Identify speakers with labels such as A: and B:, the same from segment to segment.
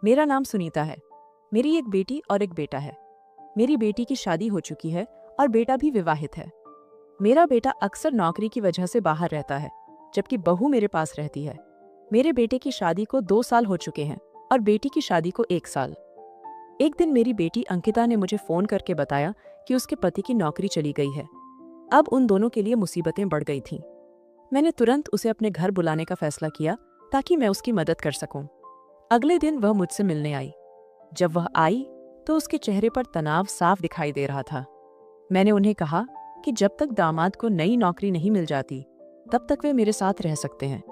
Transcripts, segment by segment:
A: मेरा नाम सुनीता है। मेरी एक बेटी और एक बेटा है। मेरी बेटी की शादी हो चुकी है और बेटा भी विवाहित है। मेरा बेटा अक्सर नौकरी की वजह से बाहर रहता है, जबकि बहू मेरे पास रहती है। मेरे बेटे की शादी को 2 साल हो चुके हैं और बेटी की शादी को 1 साल। एक दिन मेरी बेटी अंकिता ने मुझे फोन करके बताया कि उसके पति की नौकरी चली गई है। अब उन दोनों के लिए मुसीबतें बढ़ गई थीं। मैंने तुरंत उसे अपने घर बुलाने का फैसला किया ताकि मैं उसकी मदद कर सकूं। अगले दिन वह मुझसे मिलने आई। जब वह आई तो उसके चेहरे पर तनाव साफ दिखाई दे रहा था। मैंने उन्हें कहा कि जब तक दामाद को नई नौकरी नहीं मिल जाती तब तक वे मेरे साथ रह सकते हैं।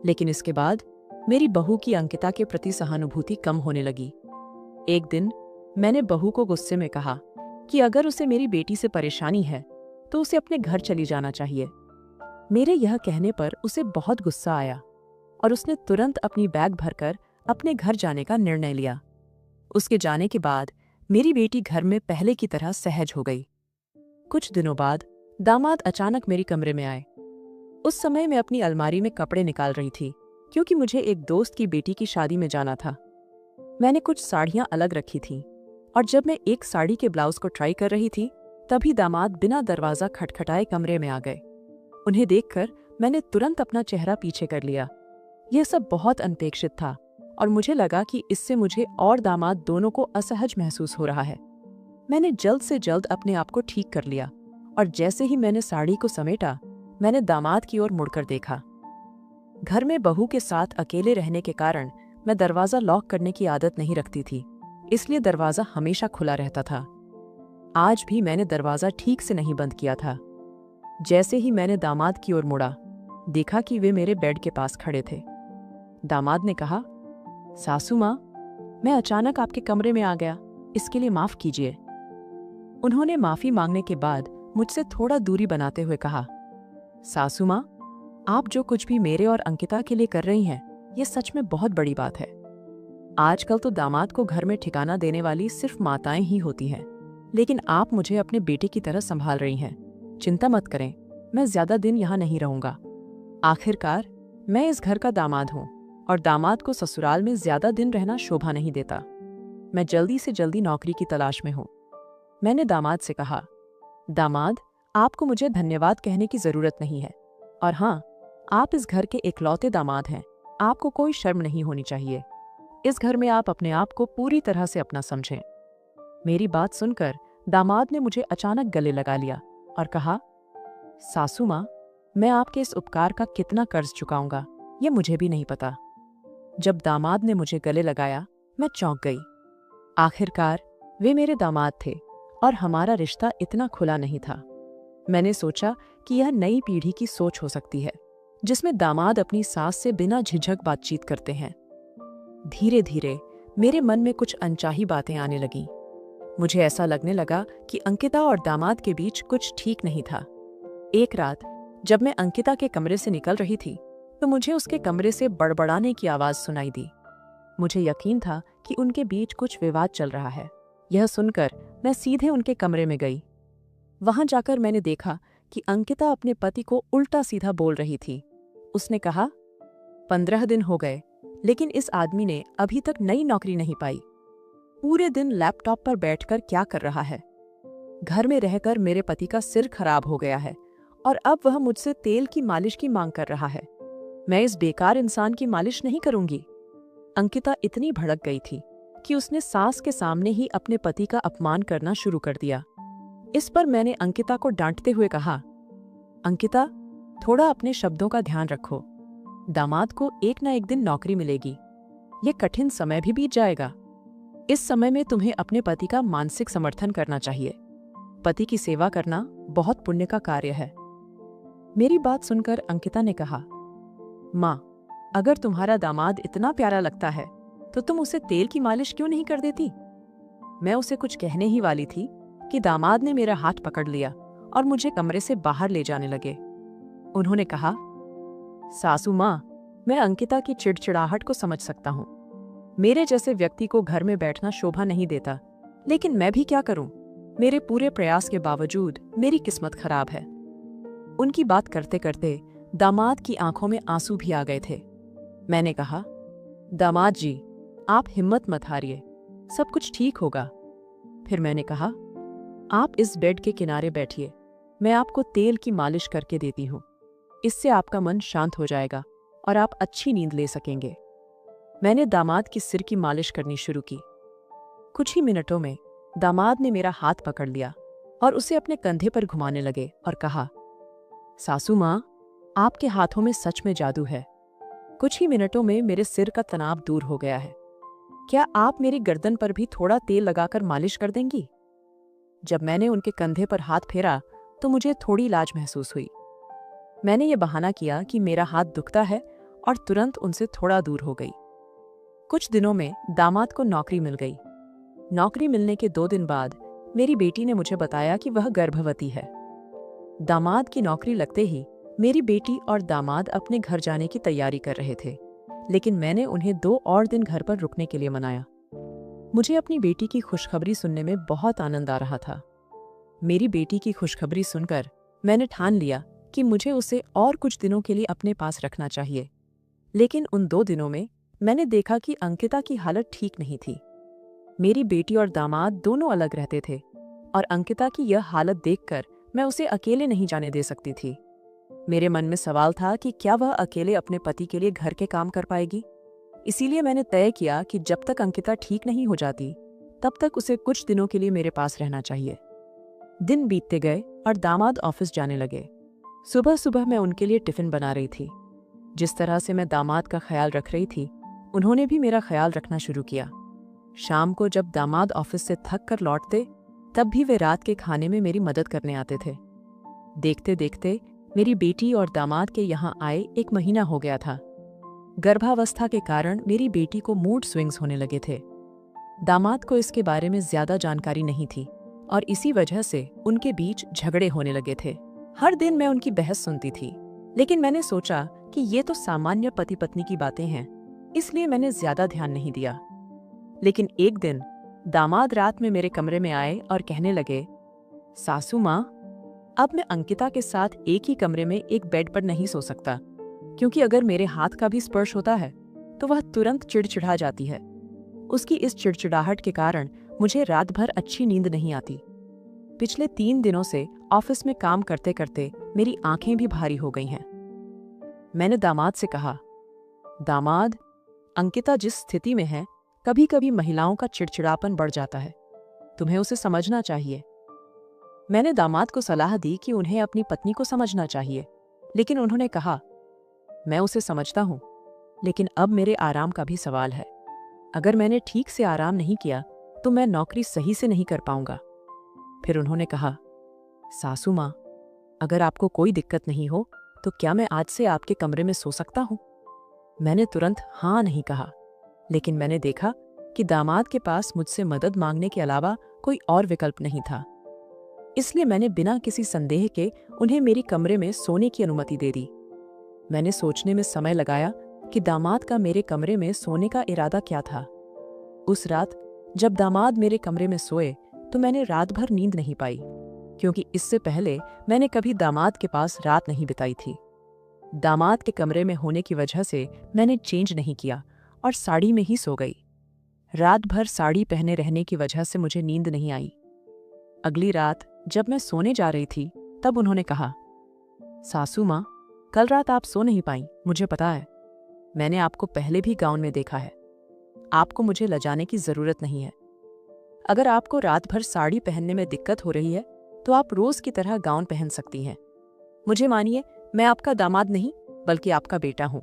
A: लेकिन इसके बाद मेरी बहू की अंकिता के प्रति सहानुभूति कम होने लगी। एक दिन मैंने बहू को गुस्से में कहा कि अगर उसे मेरी बेटी से परेशानी है तो उसे अपने घर चली जाना चाहिए। मेरे यह कहने पर उसे बहुत गुस्सा आया और उसने तुरंत अपनी बैग भरकर अपने घर जाने का निर्णय लिया। उसके जाने के बाद मेरी बेटी घर में पहले की तरह सहज हो गई। कुछ दिनों बाद दामाद अचानक मेरे कमरे में आए। उस समय मैं अपनी अलमारी में कपड़े निकाल रही थी क्योंकि मुझे एक दोस्त की बेटी की शादी में जाना था। मैंने कुछ साड़ियां अलग रखी थीं और जब मैं एक साड़ी के ब्लाउज को ट्राई कर रही थी तभी दामाद बिना दरवाजा खटखटाए कमरे में आ गए। उन्हें देखकर मैंने तुरंत अपना चेहरा पीछे कर लिया। यह सब बहुत अनपेक्षित था और मुझे लगा कि इससे मुझे और दामाद दोनों को असहज महसूस हो रहा है। मैंने जल्द से जल्द अपने आप को ठीक कर लिया और जैसे ही मैंने साड़ी को समेटा मैंने दामाद की ओर मुड़कर देखा। घर में बहू के साथ अकेले रहने के कारण मैं दरवाजा लॉक करने की आदत नहीं रखती थी, इसलिए दरवाजा हमेशा खुला रहता था। आज भी मैंने दरवाजा ठीक से नहीं बंद किया था। जैसे ही मैंने दामाद की ओर मुड़ा, देखा कि वे मेरे बेड के पास खड़े थे। दामाद ने कहा, सासू माँ, मैं अचानक आपके कमरे में आ गया, इसके लिए माफ कीजिए। उन्होंने माफी मांगने के बाद मुझसे थोड़ा दूरी बनाते हुए कहा, सासू माँ, आप जो कुछ भी मेरे और अंकिता के लिए कर रही हैं, ये सच में बहुत बड़ी बात है। आजकल तो दामाद को घर में ठिकाना देने वाली सिर्फ माताएं ही होती हैं, लेकिन आप मुझे अपने बेटे की तरह संभाल रही हैं। चिंता मत करें, मैं ज्यादा दिन यहाँ नहीं रहूंगा। आखिरकार मैं इस घर का दामाद हूँ और दामाद को ससुराल में ज्यादा दिन रहना शोभा नहीं देता। मैं जल्दी से जल्दी नौकरी की तलाश में हूँ। मैंने दामाद से कहा, दामाद, आपको मुझे धन्यवाद कहने की जरूरत नहीं है, और हाँ, आप इस घर के इकलौते दामाद हैं। आपको कोई शर्म नहीं होनी चाहिए। इस घर में आप अपने आप को पूरी तरह से अपना समझें। मेरी बात सुनकर दामाद ने मुझे अचानक गले लगा लिया और कहा, सासू माँ, मैं आपके इस उपकार का कितना कर्ज चुकाऊंगा ये मुझे भी नहीं पता। जब दामाद ने मुझे गले लगाया मैं चौंक गई। आखिरकार वे मेरे दामाद थे और हमारा रिश्ता इतना खुला नहीं था। मैंने सोचा कि यह नई पीढ़ी की सोच हो सकती है, जिसमें दामाद अपनी सास से बिना झिझक बातचीत करते हैं। धीरे धीरे मेरे मन में कुछ अनचाही बातें आने लगीं। मुझे ऐसा लगने लगा कि अंकिता और दामाद के बीच कुछ ठीक नहीं था। एक रात जब मैं अंकिता के कमरे से निकल रही थी तो मुझे उसके कमरे से बड़बड़ाने की आवाज सुनाई दी। मुझे यकीन था कि उनके बीच कुछ विवाद चल रहा है। यह सुनकर मैं सीधे उनके कमरे में गई। वहां जाकर मैंने देखा कि अंकिता अपने पति को उल्टा सीधा बोल रही थी। उसने कहा, 15 दिन हो गए लेकिन इस आदमी ने अभी तक नई नौकरी नहीं पाई। पूरे दिन लैपटॉप पर बैठकर क्या कर रहा है। घर में रहकर मेरे पति का सिर खराब हो गया है और अब वह मुझसे तेल की मालिश की मांग कर रहा है। मैं इस बेकार इंसान की मालिश नहीं करूंगी। अंकिता इतनी भड़क गई थी कि उसने सास के सामने ही अपने पति का अपमान करना शुरू कर दिया। इस पर मैंने अंकिता को डांटते हुए कहा, अंकिता, थोड़ा अपने शब्दों का ध्यान रखो। दामाद को एक ना एक दिन नौकरी मिलेगी। ये कठिन समय भी बीत जाएगा। इस समय में तुम्हें अपने पति का मानसिक समर्थन करना चाहिए। पति की सेवा करना बहुत पुण्य का कार्य है। मेरी बात सुनकर अंकिता ने कहा, माँ, अगर तुम्हारा दामाद इतना प्यारा लगता है तो तुम उसे तेल की मालिश क्यों नहीं कर देती? मैं उसे कुछ कहने ही वाली थी कि दामाद ने मेरा हाथ पकड़ लिया और मुझे कमरे से बाहर ले जाने लगे। उन्होंने कहा, सासू माँ, मैं अंकिता की चिड़चिड़ाहट को समझ सकता हूँ। मेरे जैसे व्यक्ति को घर में बैठना शोभा नहीं देता, लेकिन मैं भी क्या करूं? मेरे पूरे प्रयास के बावजूद मेरी किस्मत खराब है। उनकी बात करते करते दामाद की आंखों में आंसू भी आ गए थे। मैंने कहा, दामाद जी, आप हिम्मत मत हारिए, सब कुछ ठीक होगा। फिर मैंने कहा, आप इस बेड के किनारे बैठिए, मैं आपको तेल की मालिश करके देती हूँ। इससे आपका मन शांत हो जाएगा और आप अच्छी नींद ले सकेंगे। मैंने दामाद की सिर की मालिश करनी शुरू की। कुछ ही मिनटों में दामाद ने मेरा हाथ पकड़ लिया और उसे अपने कंधे पर घुमाने लगे और कहा, सासू माँ, आपके हाथों में सच में जादू है। कुछ ही मिनटों में मेरे सिर का तनाव दूर हो गया है। क्या आप मेरी गर्दन पर भी थोड़ा तेल लगाकर मालिश कर देंगी? जब मैंने उनके कंधे पर हाथ फेरा तो मुझे थोड़ी लाज महसूस हुई। मैंने ये बहाना किया कि मेरा हाथ दुखता है और तुरंत उनसे थोड़ा दूर हो गई। कुछ दिनों में दामाद को नौकरी मिल गई। नौकरी मिलने के 2 दिन बाद मेरी बेटी ने मुझे बताया कि वह गर्भवती है। दामाद की नौकरी लगते ही मेरी बेटी और दामाद अपने घर जाने की तैयारी कर रहे थे, लेकिन मैंने उन्हें 2 और दिन घर पर रुकने के लिए मनाया। मुझे अपनी बेटी की खुशखबरी सुनने में बहुत आनंद आ रहा था। मेरी बेटी की खुशखबरी सुनकर मैंने ठान लिया कि मुझे उसे और कुछ दिनों के लिए अपने पास रखना चाहिए। लेकिन उन 2 दिनों में मैंने देखा कि अंकिता की हालत ठीक नहीं थी। मेरी बेटी और दामाद दोनों अलग रहते थे और अंकिता की यह हालत देखकर मैं उसे अकेले नहीं जाने दे सकती थी। मेरे मन में सवाल था कि क्या वह अकेले अपने पति के लिए घर के काम कर पाएगी। इसीलिए मैंने तय किया कि जब तक अंकिता ठीक नहीं हो जाती तब तक उसे कुछ दिनों के लिए मेरे पास रहना चाहिए। दिन बीतते गए और दामाद ऑफिस जाने लगे। सुबह सुबह मैं उनके लिए टिफिन बना रही थी। जिस तरह से मैं दामाद का ख्याल रख रही थी, उन्होंने भी मेरा ख्याल रखना शुरू किया। शाम को जब दामाद ऑफिस से थक कर लौटते तब भी वे रात के खाने में मेरी मदद करने आते थे। देखते देखते मेरी बेटी और दामाद के यहाँ आए 1 महीना हो गया था। गर्भावस्था के कारण मेरी बेटी को मूड स्विंग्स होने लगे थे। दामाद को इसके बारे में ज्यादा जानकारी नहीं थी और इसी वजह से उनके बीच झगड़े होने लगे थे। हर दिन मैं उनकी बहस सुनती थी, लेकिन मैंने सोचा कि ये तो सामान्य पति पत्नी की बातें हैं, इसलिए मैंने ज्यादा ध्यान नहीं दिया। लेकिन एक दिन दामाद रात में मेरे कमरे में आए और कहने लगे, सासू माँ, अब मैं अंकिता के साथ एक ही कमरे में एक बेड पर नहीं सो सकता, क्योंकि अगर मेरे हाथ का भी स्पर्श होता है तो वह तुरंत चिड़चिड़ा जाती है। उसकी इस चिड़चिड़ाहट के कारण मुझे रात भर अच्छी नींद नहीं आती। पिछले 3 दिनों से ऑफिस में काम करते करते मेरी आंखें भी भारी हो गई हैं। मैंने दामाद से कहा, दामाद, अंकिता जिस स्थिति में है, कभी कभी महिलाओं का चिड़चिड़ापन बढ़ जाता है, तुम्हें उसे समझना चाहिए। मैंने दामाद को सलाह दी कि उन्हें अपनी पत्नी को समझना चाहिए, लेकिन उन्होंने कहा, मैं उसे समझता हूं, लेकिन अब मेरे आराम का भी सवाल है। अगर मैंने ठीक से आराम नहीं किया तो मैं नौकरी सही से नहीं कर पाऊंगा। फिर उन्होंने कहा, सासू माँ, अगर आपको कोई दिक्कत नहीं हो तो क्या मैं आज से आपके कमरे में सो सकता हूँ? मैंने तुरंत हाँ नहीं कहा, लेकिन मैंने देखा कि दामाद के पास मुझसे मदद मांगने के अलावा कोई और विकल्प नहीं था। इसलिए मैंने बिना किसी संदेह के उन्हें मेरी कमरे में सोने की अनुमति दे दी। मैंने सोचने में समय लगाया कि दामाद का मेरे कमरे में सोने का इरादा क्या था। उस रात जब दामाद मेरे कमरे में सोए तो मैंने रात भर नींद नहीं पाई, क्योंकि इससे पहले मैंने कभी दामाद के पास रात नहीं बिताई थी। दामाद के कमरे में होने की वजह से मैंने चेंज नहीं किया और साड़ी में ही सो गई। रात भर साड़ी पहने रहने की वजह से मुझे नींद नहीं आई। अगली रात जब मैं सोने जा रही थी तब उन्होंने कहा, सासू माँ, कल रात आप सो नहीं पाई, मुझे पता है। मैंने आपको पहले भी गाउन में देखा है। आपको मुझे लजाने की जरूरत नहीं है। अगर आपको रात भर साड़ी पहनने में दिक्कत हो रही है तो आप रोज की तरह गाउन पहन सकती हैं। मुझे मानिए, मैं आपका दामाद नहीं बल्कि आपका बेटा हूं।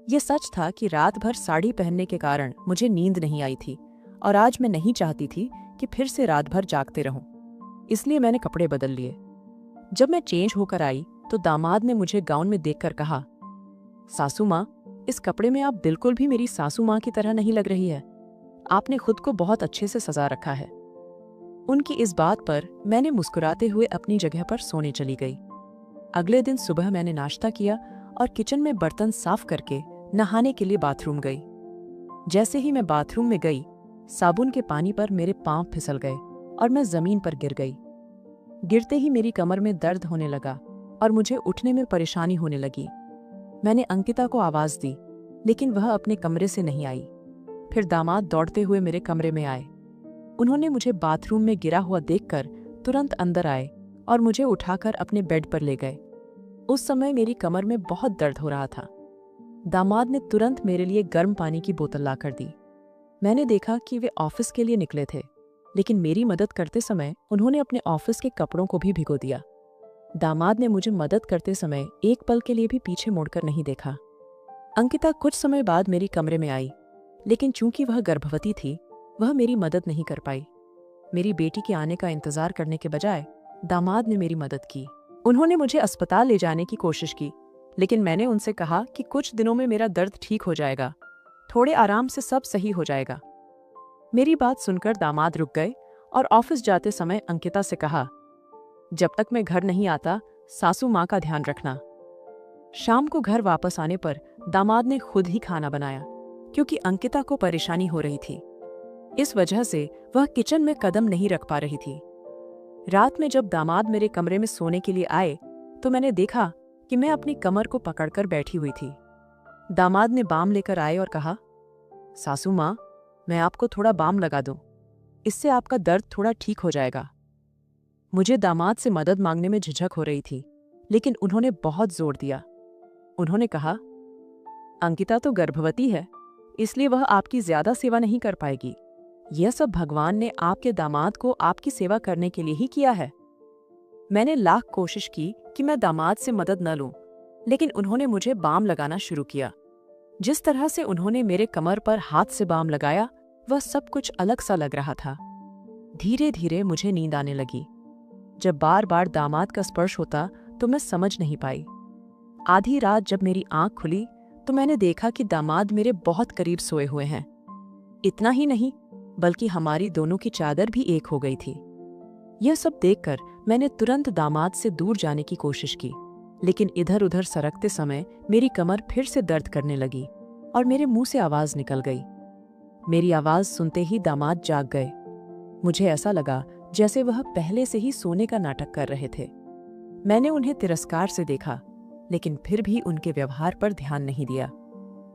A: यह सच था कि रात भर साड़ी पहनने के कारण मुझे नींद नहीं आई थी और आज मैं नहीं चाहती थी कि फिर से रात भर जागते रहूं। इसलिए मैंने कपड़े बदल लिए। जब मैं चेंज होकर आई तो दामाद ने मुझे गाउन में देखकर कहा, सासू माँ, इस कपड़े में आप बिल्कुल भी मेरी सासू माँ की तरह नहीं लग रही है। आपने खुद को बहुत अच्छे से सजा रखा है। उनकी इस बात पर मैंने मुस्कुराते हुए अपनी जगह पर सोने चली गई। अगले दिन सुबह मैंने नाश्ता किया और किचन में बर्तन साफ करके नहाने के लिए बाथरूम गई। जैसे ही मैं बाथरूम में गई, साबुन के पानी पर मेरे पांव फिसल गए और मैं जमीन पर गिर गई। गिरते ही मेरी कमर में दर्द होने लगा और मुझे उठने में परेशानी होने लगी। मैंने अंकिता को आवाज दी, लेकिन वह अपने कमरे से नहीं आई। फिर दामाद दौड़ते हुए मेरे कमरे में आए। उन्होंने मुझे बाथरूम में गिरा हुआ देखकर तुरंत अंदर आए और मुझे उठाकर अपने बेड पर ले गए। उस समय मेरी कमर में बहुत दर्द हो रहा था। दामाद ने तुरंत मेरे लिए गर्म पानी की बोतल लाकर दी। मैंने देखा कि वे ऑफिस के लिए निकले थे, लेकिन मेरी मदद करते समय उन्होंने अपने ऑफिस के कपड़ों को भी भिगो दिया। दामाद ने मुझे मदद करते समय एक पल के लिए भी पीछे मुड़कर नहीं देखा। अंकिता कुछ समय बाद मेरी कमरे में आई, लेकिन चूंकि वह गर्भवती थी, वह मेरी मदद नहीं कर पाई। मेरी बेटी के आने का इंतजार करने के बजाय दामाद ने मेरी मदद की। उन्होंने मुझे अस्पताल ले जाने की कोशिश की, लेकिन मैंने उनसे कहा कि कुछ दिनों में मेरा दर्द ठीक हो जाएगा, थोड़े आराम से सब सही हो जाएगा। मेरी बात सुनकर दामाद रुक गए और ऑफिस जाते समय अंकिता से कहा, जब तक मैं घर नहीं आता सासू माँ का ध्यान रखना। शाम को घर वापस आने पर दामाद ने खुद ही खाना बनाया, क्योंकि अंकिता को परेशानी हो रही थी। इस वजह से वह किचन में कदम नहीं रख पा रही थी। रात में जब दामाद मेरे कमरे में सोने के लिए आए तो मैंने देखा कि मैं अपनी कमर को पकड़कर बैठी हुई थी। दामाद ने बाम लेकर आए और कहा, सासू माँ, मैं आपको थोड़ा बाम लगा दूं, इससे आपका दर्द थोड़ा ठीक हो जाएगा। मुझे दामाद से मदद मांगने में झिझक हो रही थी, लेकिन उन्होंने बहुत जोर दिया। उन्होंने कहा, अंकिता तो गर्भवती है, इसलिए वह आपकी ज्यादा सेवा नहीं कर पाएगी। यह सब भगवान ने आपके दामाद को आपकी सेवा करने के लिए ही किया है। मैंने लाख कोशिश की कि मैं दामाद से मदद न लूं, लेकिन उन्होंने मुझे बाम लगाना शुरू किया। जिस तरह से उन्होंने मेरे कमर पर हाथ से बाम लगाया, वह सब कुछ अलग सा लग रहा था। धीरे धीरे मुझे नींद आने लगी। जब बार बार दामाद का स्पर्श होता तो मैं समझ नहीं पाई। आधी रात जब मेरी आंख खुली तो मैंने देखा कि दामाद मेरे बहुत करीब सोए हुए हैं। इतना ही नहीं, बल्कि हमारी दोनों की चादर भी एक हो गई थी। यह सब देखकर मैंने तुरंत दामाद से दूर जाने की कोशिश की, लेकिन इधर उधर सरकते समय मेरी कमर फिर से दर्द करने लगी और मेरे मुंह से आवाज निकल गई। मेरी आवाज सुनते ही दामाद जाग गए। मुझे ऐसा लगा जैसे वह पहले से ही सोने का नाटक कर रहे थे। मैंने उन्हें तिरस्कार से देखा, लेकिन फिर भी उनके व्यवहार पर ध्यान नहीं दिया।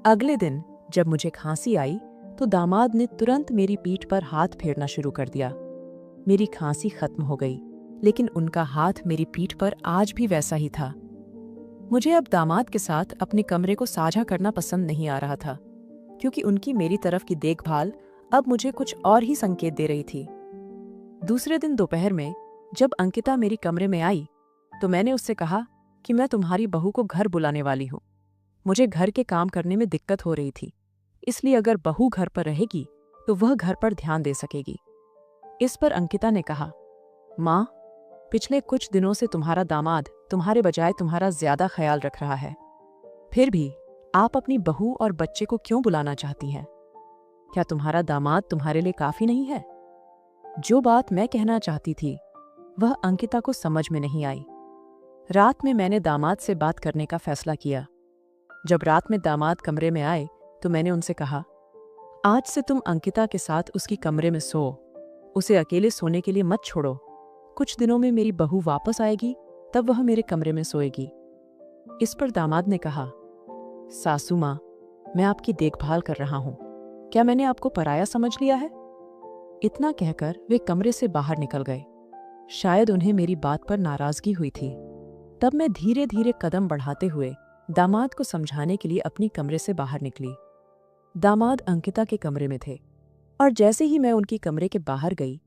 A: अगले दिन जब मुझे खांसी आई तो दामाद ने तुरंत मेरी पीठ पर हाथ फेरना शुरू कर दिया। मेरी खांसी खत्म हो गई, लेकिन उनका हाथ मेरी पीठ पर आज भी वैसा ही था। मुझे अब दामाद के साथ अपने कमरे को साझा करना पसंद नहीं आ रहा था, क्योंकि उनकी मेरी तरफ की देखभाल अब मुझे कुछ और ही संकेत दे रही थी। दूसरे दिन दोपहर में जब अंकिता मेरी कमरे में आई तो मैंने उससे कहा कि मैं तुम्हारी बहू को घर बुलाने वाली हूँ। मुझे घर के काम करने में दिक्कत हो रही थी, इसलिए अगर बहू घर पर रहेगी तो वह घर पर ध्यान दे सकेगी। इस पर अंकिता ने कहा, माँ, पिछले कुछ दिनों से तुम्हारा दामाद तुम्हारे बजाय तुम्हारा ज्यादा ख्याल रख रहा है। फिर भी आप अपनी बहू और बच्चे को क्यों बुलाना चाहती हैं? क्या तुम्हारा दामाद तुम्हारे लिए काफी नहीं है? जो बात मैं कहना चाहती थी वह अंकिता को समझ में नहीं आई। रात में मैंने दामाद से बात करने का फैसला किया। जब रात में दामाद कमरे में आए तो मैंने उनसे कहा, आज से तुम अंकिता के साथ उसकी कमरे में सो, उसे अकेले सोने के लिए मत छोड़ो। कुछ दिनों में मेरी बहू वापस आएगी, तब वह मेरे कमरे में सोएगी। इस पर दामाद ने कहा, सासू माँ, मैं आपकी देखभाल कर रहा हूँ, क्या मैंने आपको पराया समझ लिया है? इतना कहकर वे कमरे से बाहर निकल गए। शायद उन्हें मेरी बात पर नाराजगी हुई थी। तब मैं धीरे धीरे कदम बढ़ाते हुए दामाद को समझाने के लिए अपनी कमरे से बाहर निकली। दामाद अंकिता के कमरे में थे, और जैसे ही मैं उनकी कमरे के बाहर गई,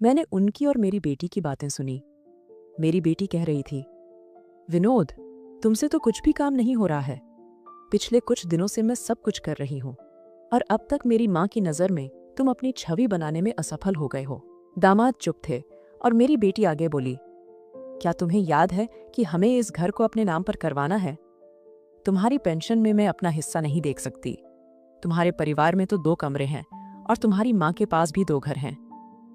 A: मैंने उनकी और मेरी बेटी की बातें सुनी। मेरी बेटी कह रही थी, विनोद, तुमसे तो कुछ भी काम नहीं हो रहा है। पिछले कुछ दिनों से मैं सब कुछ कर रही हूँ, और अब तक मेरी माँ की नज़र में तुम अपनी छवि बनाने में असफल हो गए हो। दामाद चुप थे और मेरी बेटी आगे बोली, क्या तुम्हें याद है कि हमें इस घर को अपने नाम पर करवाना है? तुम्हारी पेंशन में मैं अपना हिस्सा नहीं देख सकती। तुम्हारे परिवार में तो 2 कमरे हैं और तुम्हारी माँ के पास भी 2 घर हैं।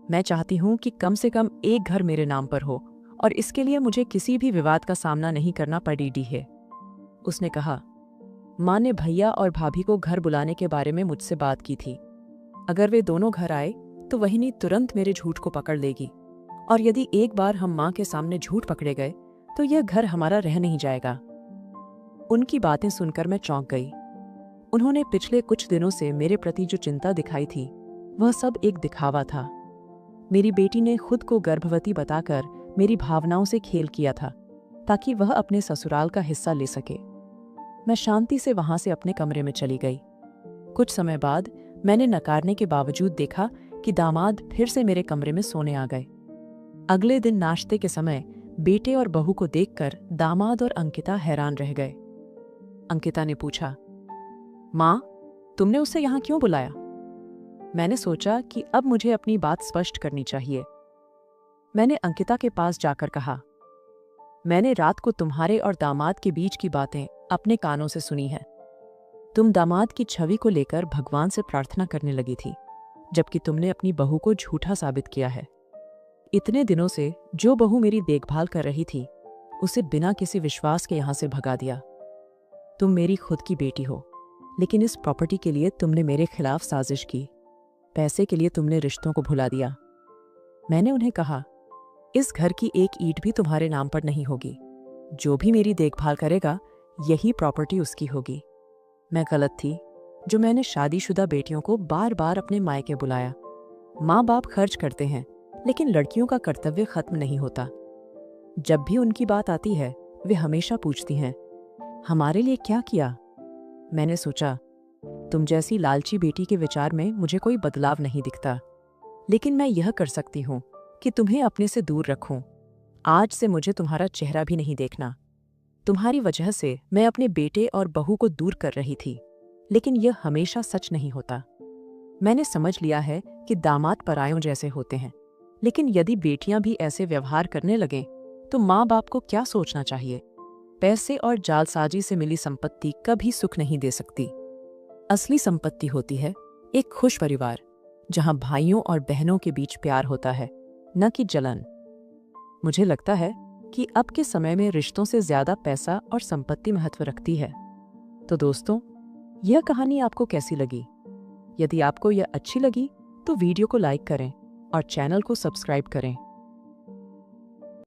A: मैं चाहती हूँ कि कम से कम एक घर मेरे नाम पर हो, और इसके लिए मुझे किसी भी विवाद का सामना नहीं करना पड़ेगी है। उसने कहा, माँ ने भैया और भाभी को घर बुलाने के बारे में मुझसे बात की थी। अगर वे दोनों घर आए तो वहिनी तुरंत मेरे झूठ को पकड़ लेगी, और यदि एक बार हम माँ के सामने झूठ पकड़े गए तो यह घर हमारा रह नहीं जाएगा। उनकी बातें सुनकर मैं चौंक गई। उन्होंने पिछले कुछ दिनों से मेरे प्रति जो चिंता दिखाई थी वह सब एक दिखावा था। मेरी बेटी ने खुद को गर्भवती बताकर मेरी भावनाओं से खेल किया था ताकि वह अपने ससुराल का हिस्सा ले सके। मैं शांति से वहां से अपने कमरे में चली गई। कुछ समय बाद मैंने नकारने के बावजूद देखा कि दामाद फिर से मेरे कमरे में सोने आ गए। अगले दिन नाश्ते के समय बेटे और बहू को देखकर दामाद और अंकिता हैरान रह गए। अंकिता ने पूछा, माँ, तुमने उसे यहाँ क्यों बुलाया? मैंने सोचा कि अब मुझे अपनी बात स्पष्ट करनी चाहिए। मैंने अंकिता के पास जाकर कहा, मैंने रात को तुम्हारे और दामाद के बीच की बातें अपने कानों से सुनी हैं। तुम दामाद की छवि को लेकर भगवान से प्रार्थना करने लगी थी, जबकि तुमने अपनी बहू को झूठा साबित किया है। इतने दिनों से जो बहू मेरी देखभाल कर रही थी उसे बिना किसी विश्वास के यहां से भगा दिया। तुम मेरी खुद की बेटी हो, लेकिन इस प्रॉपर्टी के लिए तुमने मेरे खिलाफ साजिश की। पैसे के लिए तुमने रिश्तों को भुला दिया। मैंने उन्हें कहा, इस घर की एक ईंट भी तुम्हारे नाम पर नहीं होगी। जो भी मेरी देखभाल करेगा यही प्रॉपर्टी उसकी होगी। मैं गलत थी जो मैंने शादीशुदा बेटियों को बार बार अपने मायके बुलाया। माँ बाप खर्च करते हैं, लेकिन लड़कियों का कर्तव्य खत्म नहीं होता। जब भी उनकी बात आती है वे हमेशा पूछती हैं, हमारे लिए क्या किया? मैंने सोचा, तुम जैसी लालची बेटी के विचार में मुझे कोई बदलाव नहीं दिखता, लेकिन मैं यह कर सकती हूँ कि तुम्हें अपने से दूर रखूं। आज से मुझे तुम्हारा चेहरा भी नहीं देखना। तुम्हारी वजह से मैं अपने बेटे और बहू को दूर कर रही थी, लेकिन यह हमेशा सच नहीं होता। मैंने समझ लिया है कि दामाद परायों जैसे होते हैं, लेकिन यदि बेटियां भी ऐसे व्यवहार करने लगें तो माँ बाप को क्या सोचना चाहिए? पैसे और जालसाजी से मिली संपत्ति कभी सुख नहीं दे सकती। असली संपत्ति होती है एक खुश परिवार, जहां भाइयों और बहनों के बीच प्यार होता है, न कि जलन। मुझे लगता है कि अब के समय में रिश्तों से ज्यादा पैसा और संपत्ति महत्व रखती है। तो दोस्तों, यह कहानी आपको कैसी लगी? यदि आपको यह अच्छी लगी तो वीडियो को लाइक करें और चैनल को सब्सक्राइब करें।